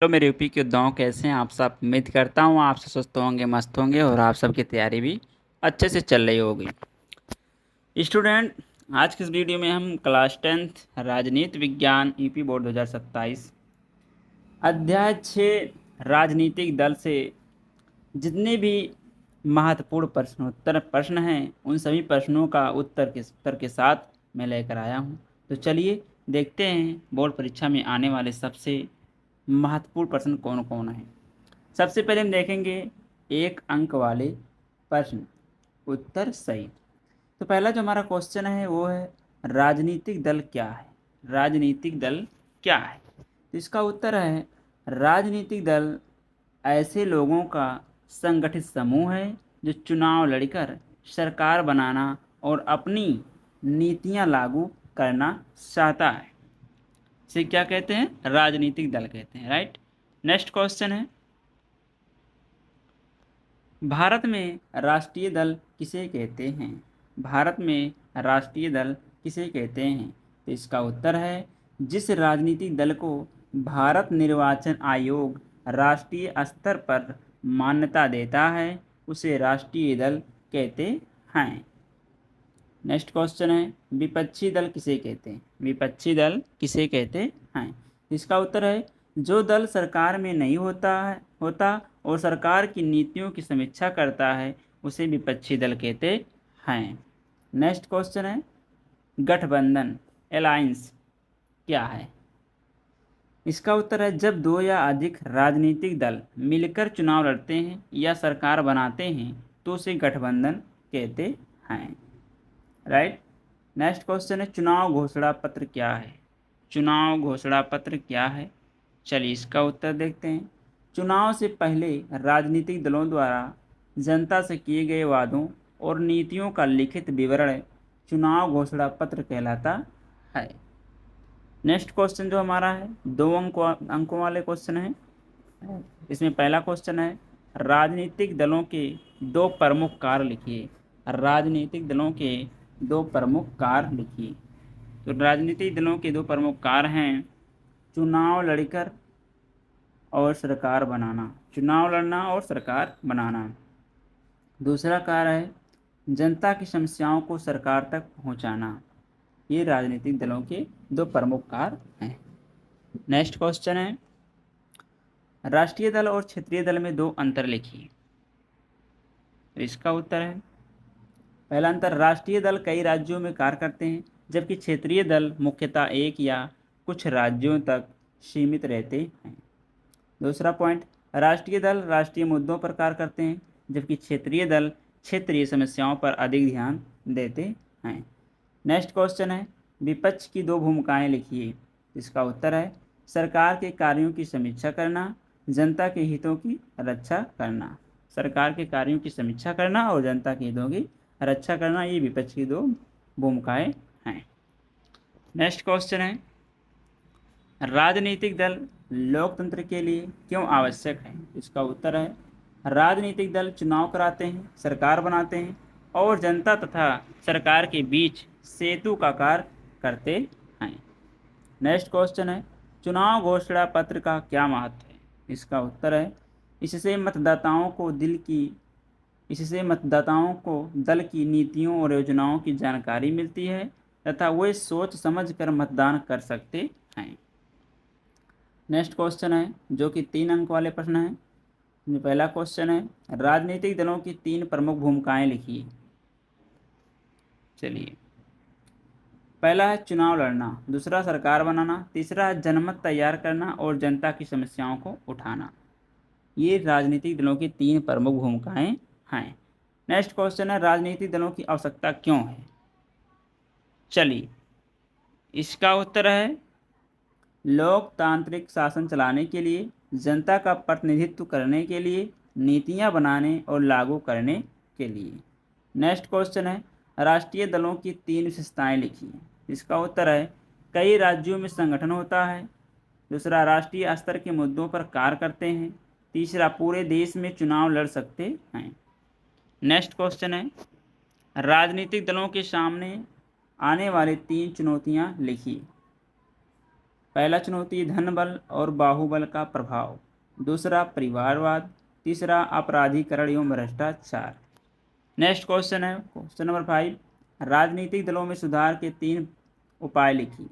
तो मेरे यूपी के योद्धाओं कैसे हैं आप सब। उम्मीद करता हूँ आप सब स्वस्थ होंगे, मस्त होंगे और आप सबकी तैयारी भी अच्छे से चल रही होगी। स्टूडेंट, आज की इस वीडियो में हम क्लास 10th राजनीति विज्ञान यूपी बोर्ड 2027 अध्याय 6 राजनीतिक दल से जितने भी महत्वपूर्ण प्रश्नोत्तर प्रश्न हैं उन सभी प्रश्नों का उत्तर के साथ मैं लेकर आया हूँ। तो चलिए देखते हैं बोर्ड परीक्षा में आने वाले सबसे महत्वपूर्ण प्रश्न कौन कौन है। सबसे पहले हम देखेंगे 1 अंक वाले प्रश्न, उत्तर सही। तो पहला जो हमारा क्वेश्चन है वो है राजनीतिक दल क्या है। राजनीतिक दल क्या है, तो इसका उत्तर है राजनीतिक दल ऐसे लोगों का संगठित समूह है जो चुनाव लड़कर सरकार बनाना और अपनी नीतियां लागू करना चाहता है। इसे क्या कहते हैं? राजनीतिक दल कहते हैं। राइट। नेक्स्ट क्वेश्चन है भारत में राष्ट्रीय दल किसे कहते हैं। भारत में राष्ट्रीय दल किसे कहते हैं, तो इसका उत्तर है जिस राजनीतिक दल को भारत निर्वाचन आयोग राष्ट्रीय स्तर पर मान्यता देता है उसे राष्ट्रीय दल कहते हैं। नेक्स्ट क्वेश्चन है विपक्षी दल किसे कहते हैं। विपक्षी दल किसे कहते हैं, इसका उत्तर है जो दल सरकार में नहीं होता और सरकार की नीतियों की समीक्षा करता है उसे विपक्षी दल कहते हैं। नेक्स्ट क्वेश्चन है गठबंधन अलायंस क्या है। इसका उत्तर है जब दो या अधिक राजनीतिक दल मिलकर चुनाव लड़ते हैं या सरकार बनाते हैं तो उसे गठबंधन कहते हैं। राइट। नेक्स्ट क्वेश्चन है चुनाव घोषणा पत्र क्या है। चुनाव घोषणा पत्र क्या है, चलिए इसका उत्तर देखते हैं। चुनाव से पहले राजनीतिक दलों द्वारा जनता से किए गए वादों और नीतियों का लिखित विवरण चुनाव घोषणा पत्र कहलाता है। नेक्स्ट क्वेश्चन जो हमारा है 2 अंकों वाले क्वेश्चन है। इसमें पहला क्वेश्चन है राजनीतिक दलों के 2 प्रमुख कार्य लिखिए। राजनीतिक दलों के 2 प्रमुख कार्य लिखिए। तो राजनीतिक दलों के 2 प्रमुख कार्य हैं चुनाव लड़कर और सरकार बनाना, चुनाव लड़ना और सरकार बनाना। दूसरा कार्य है जनता की समस्याओं को सरकार तक पहुंचाना। ये राजनीतिक दलों के 2 प्रमुख कार्य हैं। नेक्स्ट क्वेश्चन है राष्ट्रीय दल और क्षेत्रीय दल में 2 अंतर लिखिए। तो इसका उत्तर है पहला अंतर राष्ट्रीय दल कई राज्यों में कार्य करते हैं जबकि क्षेत्रीय दल मुख्यतः एक या कुछ राज्यों तक सीमित रहते हैं। दूसरा पॉइंट राष्ट्रीय दल राष्ट्रीय मुद्दों पर कार्य करते हैं जबकि क्षेत्रीय दल क्षेत्रीय समस्याओं पर अधिक ध्यान देते हैं। नेक्स्ट क्वेश्चन है विपक्ष की 2 भूमिकाएं लिखिए। इसका उत्तर है सरकार के कार्यों की समीक्षा करना, जनता के हितों की रक्षा करना। सरकार के कार्यों की समीक्षा करना और जनता के हितों की रक्षा करना, ये विपक्ष की 2 भूमिकाएं हैं। नेक्स्ट क्वेश्चन है राजनीतिक दल लोकतंत्र के लिए क्यों आवश्यक है। इसका उत्तर है राजनीतिक दल चुनाव कराते हैं, सरकार बनाते हैं और जनता तथा सरकार के बीच सेतु का कार्य करते हैं। नेक्स्ट क्वेश्चन है चुनाव घोषणा पत्र का क्या महत्व है। इसका उत्तर है इससे मतदाताओं को दल की नीतियों और योजनाओं की जानकारी मिलती है तथा वे सोच समझ कर मतदान कर सकते हैं। नेक्स्ट क्वेश्चन है जो कि 3 अंक वाले प्रश्न है। पहला क्वेश्चन है राजनीतिक दलों की 3 प्रमुख भूमिकाएं लिखिए। चलिए पहला है चुनाव लड़ना, दूसरा सरकार बनाना, तीसरा है जनमत तैयार करना और जनता की समस्याओं को उठाना। ये राजनीतिक दलों की 3 प्रमुख भूमिकाएं हैं। नेक्स्ट क्वेश्चन है राजनीतिक दलों की आवश्यकता क्यों है। चलिए इसका उत्तर है लोकतांत्रिक शासन चलाने के लिए, जनता का प्रतिनिधित्व करने के लिए, नीतियां बनाने और लागू करने के लिए। नेक्स्ट क्वेश्चन है राष्ट्रीय दलों की 3 विशेषताएं लिखिए। इसका उत्तर है कई राज्यों में संगठन होता है, दूसरा राष्ट्रीय स्तर के मुद्दों पर कार्य करते हैं, तीसरा पूरे देश में चुनाव लड़ सकते हैं। नेक्स्ट क्वेश्चन है राजनीतिक दलों के सामने आने वाली 3 चुनौतियां लिखिए। पहला चुनौती धन बल और बाहुबल का प्रभाव, दूसरा परिवारवाद, तीसरा आपराधिकरण एवं भ्रष्टाचार। नेक्स्ट क्वेश्चन है क्वेश्चन नंबर 5, राजनीतिक दलों में सुधार के 3 उपाय लिखिए।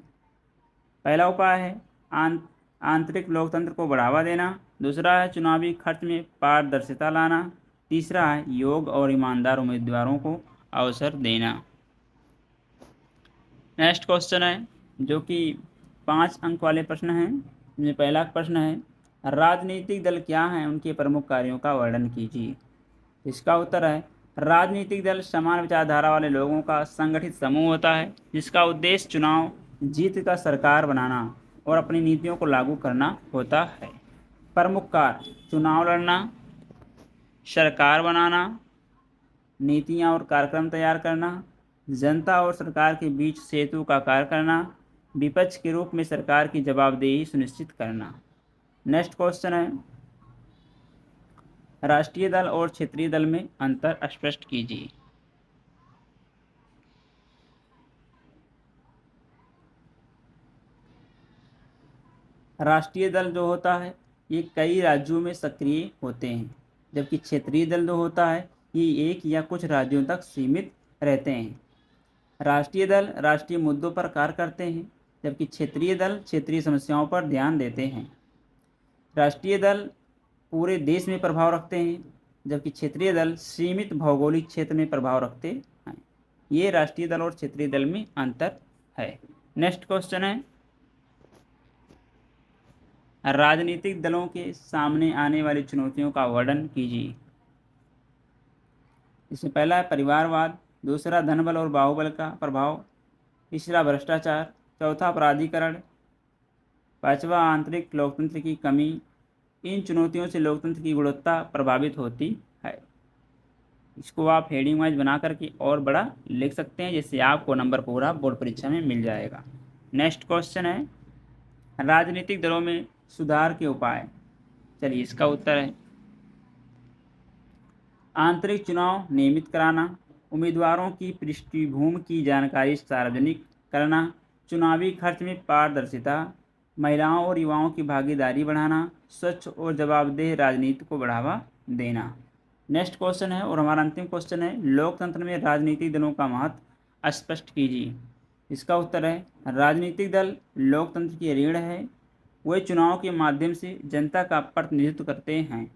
पहला उपाय है आंतरिक लोकतंत्र को बढ़ावा देना, दूसरा है चुनावी खर्च में पारदर्शिता लाना, तीसरा है योग्य और ईमानदार उम्मीदवारों को अवसर देना। नेक्स्ट क्वेश्चन है जो कि 5 अंक वाले प्रश्न हैं। इसमें पहला प्रश्न है राजनीतिक दल क्या हैं, उनके प्रमुख कार्यों का वर्णन कीजिए। इसका उत्तर है राजनीतिक दल समान विचारधारा वाले लोगों का संगठित समूह होता है जिसका उद्देश्य चुनाव जीत कर सरकार बनाना और अपनी नीतियों को लागू करना होता है। प्रमुख कार्य चुनाव लड़ना, सरकार बनाना, नीतियां और कार्यक्रम तैयार करना, जनता और सरकार के बीच सेतु का कार्य करना, विपक्ष के रूप में सरकार की जवाबदेही सुनिश्चित करना। नेक्स्ट क्वेश्चन है राष्ट्रीय दल और क्षेत्रीय दल में अंतर स्पष्ट कीजिए। राष्ट्रीय दल जो होता है ये कई राज्यों में सक्रिय होते हैं, जबकि क्षेत्रीय दल जो होता है ये एक या कुछ राज्यों तक सीमित रहते हैं। राष्ट्रीय दल राष्ट्रीय मुद्दों पर कार्य करते हैं, जबकि क्षेत्रीय दल क्षेत्रीय समस्याओं पर ध्यान देते हैं। राष्ट्रीय दल पूरे देश में प्रभाव रखते हैं, जबकि क्षेत्रीय दल सीमित भौगोलिक क्षेत्र में प्रभाव रखते हैं। ये राष्ट्रीय दल और क्षेत्रीय दल में अंतर है। नेक्स्ट क्वेश्चन है राजनीतिक दलों के सामने आने वाली चुनौतियों का वर्णन कीजिए। इसमें पहला है परिवारवाद, दूसरा धनबल और बाहुबल का प्रभाव, तीसरा भ्रष्टाचार, चौथा अपराधीकरण, पांचवा आंतरिक लोकतंत्र की कमी। इन चुनौतियों से लोकतंत्र की गुणवत्ता प्रभावित होती है। इसको आप हेडिंग वाइज बना करके और बड़ा लिख सकते हैं, जिससे आपको नंबर पूरा बोर्ड परीक्षा में मिल जाएगा। नेक्स्ट क्वेश्चन है राजनीतिक दलों में सुधार के उपाय। चलिए इसका उत्तर है आंतरिक चुनाव नियमित कराना, उम्मीदवारों की पृष्ठभूमि की जानकारी सार्वजनिक करना, चुनावी खर्च में पारदर्शिता, महिलाओं और युवाओं की भागीदारी बढ़ाना, स्वच्छ और जवाबदेह राजनीति को बढ़ावा देना। नेक्स्ट क्वेश्चन है और हमारा अंतिम क्वेश्चन है लोकतंत्र में राजनीतिक दलों का महत्व स्पष्ट कीजिए। इसका उत्तर है राजनीतिक दल लोकतंत्र की रीढ़ है। वे चुनाव के माध्यम से जनता का प्रतिनिधित्व करते हैं,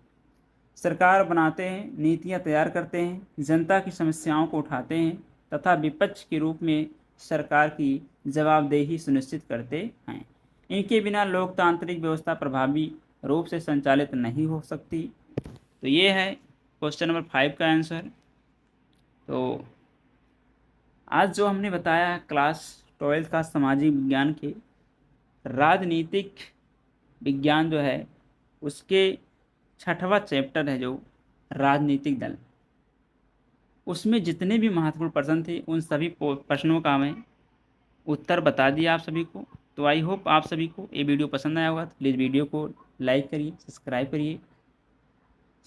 सरकार बनाते हैं, नीतियां तैयार करते हैं, जनता की समस्याओं को उठाते हैं तथा विपक्ष के रूप में सरकार की जवाबदेही सुनिश्चित करते हैं। इनके बिना लोकतांत्रिक व्यवस्था प्रभावी रूप से संचालित नहीं हो सकती। तो ये है क्वेश्चन नंबर 5 का आंसर। तो आज जो हमने बताया क्लास 12 का सामाजिक विज्ञान के राजनीतिक विज्ञान जो है उसके 6वां चैप्टर है जो राजनीतिक दल, उसमें जितने भी महत्वपूर्ण प्रश्न थे उन सभी प्रश्नों का मैं उत्तर बता दिया आप सभी को। तो आई होप आप सभी को ये वीडियो पसंद आया होगा। तो प्लीज़ वीडियो को लाइक करिए, सब्सक्राइब करिए,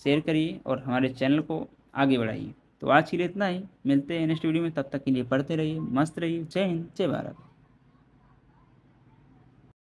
शेयर करिए और हमारे चैनल को आगे बढ़ाइए। तो आज के लिए इतना ही, मिलते हैं नेक्स्ट वीडियो में। तब तक के लिए पढ़ते रहिए, मस्त रहिए। जय हिंद, जय भारत।